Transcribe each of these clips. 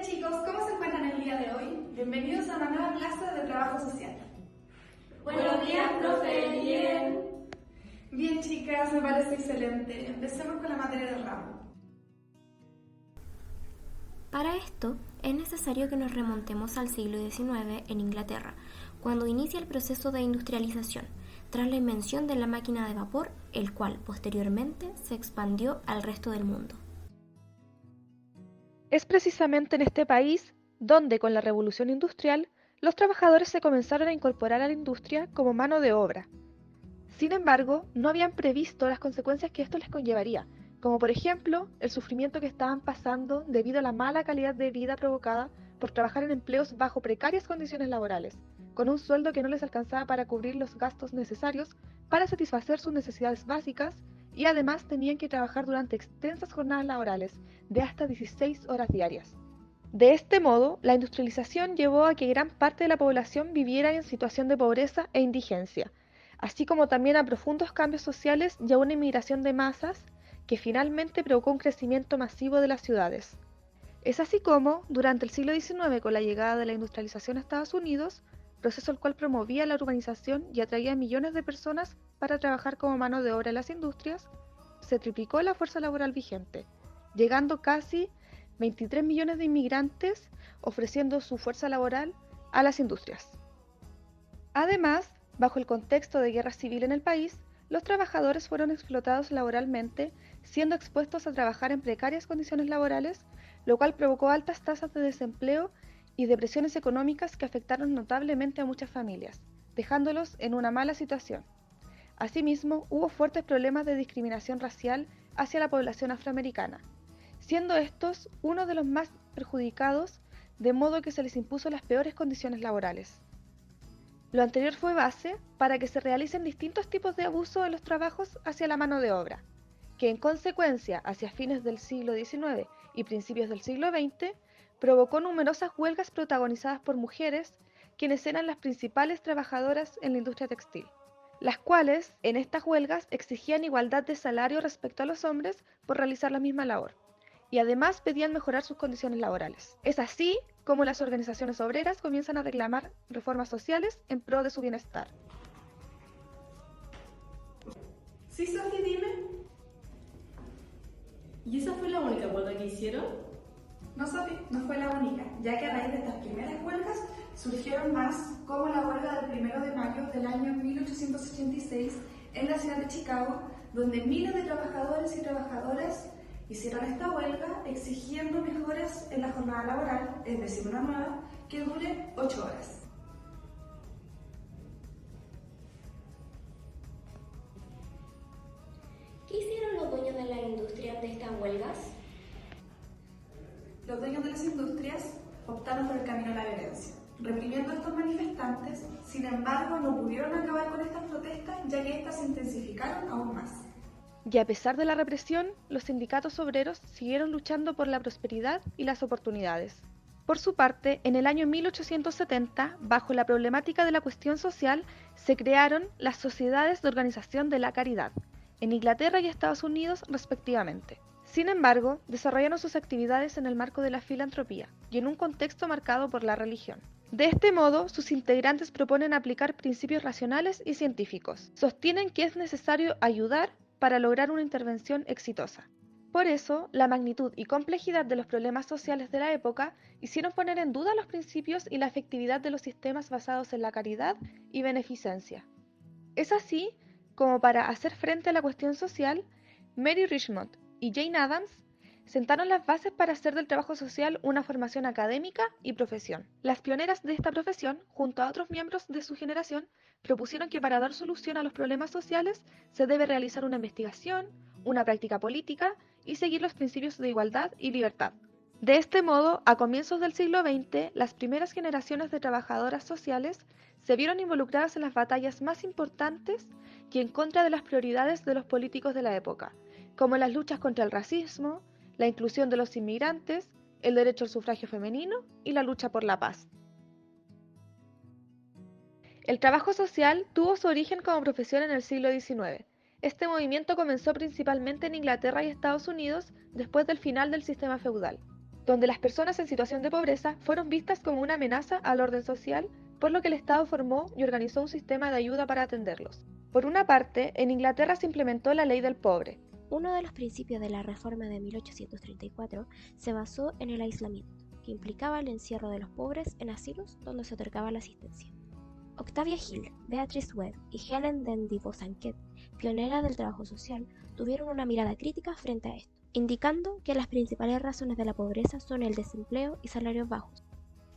chicos, ¿cómo se encuentran el día de hoy? Bienvenidos a una nueva clase de trabajo social. Buenos días, profe, bien. Bien, chicas, me parece excelente. Empecemos con la materia del ramo. Para esto, es necesario que nos remontemos al siglo XIX en Inglaterra, cuando inicia el proceso de industrialización, tras la invención de la máquina de vapor, el cual posteriormente se expandió al resto del mundo. Es precisamente en este país donde, con la revolución industrial, los trabajadores se comenzaron a incorporar a la industria como mano de obra. Sin embargo, no habían previsto las consecuencias que esto les conllevaría, como por ejemplo el sufrimiento que estaban pasando debido a la mala calidad de vida provocada por trabajar en empleos bajo precarias condiciones laborales, con un sueldo que no les alcanzaba para cubrir los gastos necesarios para satisfacer sus necesidades básicas, y además tenían que trabajar durante extensas jornadas laborales de hasta 16 horas diarias. De este modo, la industrialización llevó a que gran parte de la población viviera en situación de pobreza e indigencia, así como también a profundos cambios sociales y a una inmigración de masas que finalmente provocó un crecimiento masivo de las ciudades. Es así como, durante el siglo XIX, con la llegada de la industrialización a Estados Unidos, proceso el cual promovía la urbanización y atraía a millones de personas para trabajar como mano de obra en las industrias, se triplicó la fuerza laboral vigente, llegando casi 23 millones de inmigrantes ofreciendo su fuerza laboral a las industrias. Además, bajo el contexto de guerra civil en el país, los trabajadores fueron explotados laboralmente, siendo expuestos a trabajar en precarias condiciones laborales, lo cual provocó altas tasas de desempleo y depresiones económicas que afectaron notablemente a muchas familias, dejándolos en una mala situación. Asimismo, hubo fuertes problemas de discriminación racial hacia la población afroamericana, siendo estos uno de los más perjudicados, de modo que se les impuso las peores condiciones laborales. Lo anterior fue base para que se realicen distintos tipos de abuso en los trabajos hacia la mano de obra, que en consecuencia, hacia fines del siglo XIX y principios del siglo XX, provocó numerosas huelgas protagonizadas por mujeres, quienes eran las principales trabajadoras en la industria textil, las cuales en estas huelgas exigían igualdad de salario respecto a los hombres por realizar la misma labor, y además pedían mejorar sus condiciones laborales. Es así como las organizaciones obreras comienzan a reclamar reformas sociales en pro de su bienestar. Sí, Sofi, dime. ¿Y esa fue la única huelga que hicieron? No, Sofi, no fue la única, ya que a raíz de estas primeras huelgas surgieron más, como la huelga del 1 de mayo del año 1886 en la ciudad de Chicago, donde miles de trabajadores y trabajadoras hicieron esta huelga exigiendo mejoras en la jornada laboral, es decir, una nueva, que dure 8 horas. ¿Qué hicieron los dueños de la industria de estas huelgas? Los dueños de las industrias optaron por el camino de la violencia, reprimiendo a estos manifestantes. Sin embargo, no pudieron acabar con estas protestas, ya que estas se intensificaron aún más. Y a pesar de la represión, los sindicatos obreros siguieron luchando por la prosperidad y las oportunidades. Por su parte, en el año 1870, bajo la problemática de la cuestión social, se crearon las Sociedades de Organización de la Caridad, en Inglaterra y Estados Unidos respectivamente. Sin embargo, desarrollaron sus actividades en el marco de la filantropía y en un contexto marcado por la religión. De este modo, sus integrantes proponen aplicar principios racionales y científicos. Sostienen que es necesario ayudar para lograr una intervención exitosa. Por eso, la magnitud y complejidad de los problemas sociales de la época hicieron poner en duda los principios y la efectividad de los sistemas basados en la caridad y beneficencia. Es así como, para hacer frente a la cuestión social, Mary Richmond y Jane Addams sentaron las bases para hacer del trabajo social una formación académica y profesión. Las pioneras de esta profesión, junto a otros miembros de su generación, propusieron que para dar solución a los problemas sociales se debe realizar una investigación, una práctica política y seguir los principios de igualdad y libertad. De este modo, a comienzos del siglo XX, las primeras generaciones de trabajadoras sociales se vieron involucradas en las batallas más importantes y en contra de las prioridades de los políticos de la época, como las luchas contra el racismo, la inclusión de los inmigrantes, el derecho al sufragio femenino y la lucha por la paz. El trabajo social tuvo su origen como profesión en el siglo XIX. Este movimiento comenzó principalmente en Inglaterra y Estados Unidos después del final del sistema feudal. donde las personas en situación de pobreza fueron vistas como una amenaza al orden social, por lo que el Estado formó y organizó un sistema de ayuda para atenderlos. Por una parte, en Inglaterra se implementó la ley del pobre. Uno de los principios de la reforma de 1834 se basó en el aislamiento, que implicaba el encierro de los pobres en asilos donde se otorgaba la asistencia. Octavia Hill, Beatrice Webb y Helen Dendy Bosanquet, pioneras del trabajo social, tuvieron una mirada crítica frente a esto, indicando que las principales razones de la pobreza son el desempleo y salarios bajos.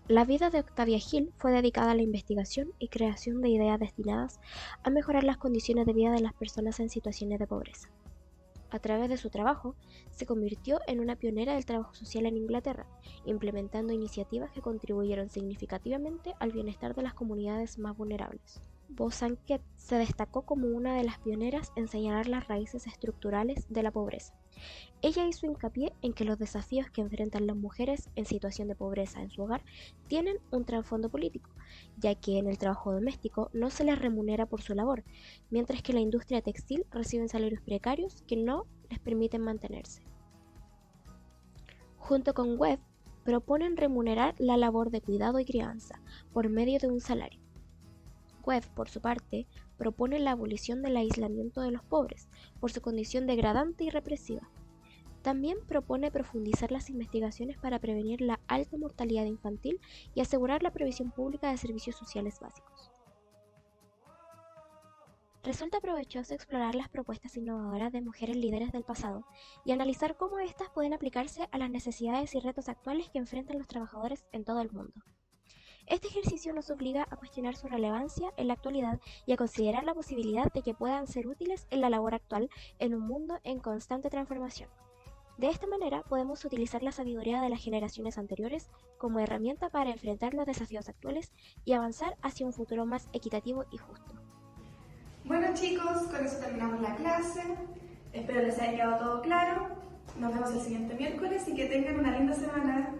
La vida de Octavia Hill fue dedicada a la investigación y creación de ideas destinadas a mejorar las condiciones de vida de las personas en situaciones de pobreza. A través de su trabajo, se convirtió en una pionera del trabajo social en Inglaterra, implementando iniciativas que contribuyeron significativamente al bienestar de las comunidades más vulnerables. Bosanquet se destacó como una de las pioneras en señalar las raíces estructurales de la pobreza. Ella hizo hincapié en que los desafíos que enfrentan las mujeres en situación de pobreza en su hogar tienen un trasfondo político, ya que en el trabajo doméstico no se les remunera por su labor, mientras que la industria textil reciben salarios precarios que no les permiten mantenerse. Junto con Webb, proponen remunerar la labor de cuidado y crianza por medio de un salario. Webb, por su parte, propone la abolición del aislamiento de los pobres por su condición degradante y represiva. También propone profundizar las investigaciones para prevenir la alta mortalidad infantil y asegurar la provisión pública de servicios sociales básicos. Resulta provechoso explorar las propuestas innovadoras de mujeres líderes del pasado y analizar cómo éstas pueden aplicarse a las necesidades y retos actuales que enfrentan los trabajadores en todo el mundo. Este ejercicio nos obliga a cuestionar su relevancia en la actualidad y a considerar la posibilidad de que puedan ser útiles en la labor actual en un mundo en constante transformación. De esta manera podemos utilizar la sabiduría de las generaciones anteriores como herramienta para enfrentar los desafíos actuales y avanzar hacia un futuro más equitativo y justo. Bueno chicos, con eso terminamos la clase. Espero les haya quedado todo claro. Nos vemos el siguiente miércoles y que tengan una linda semana.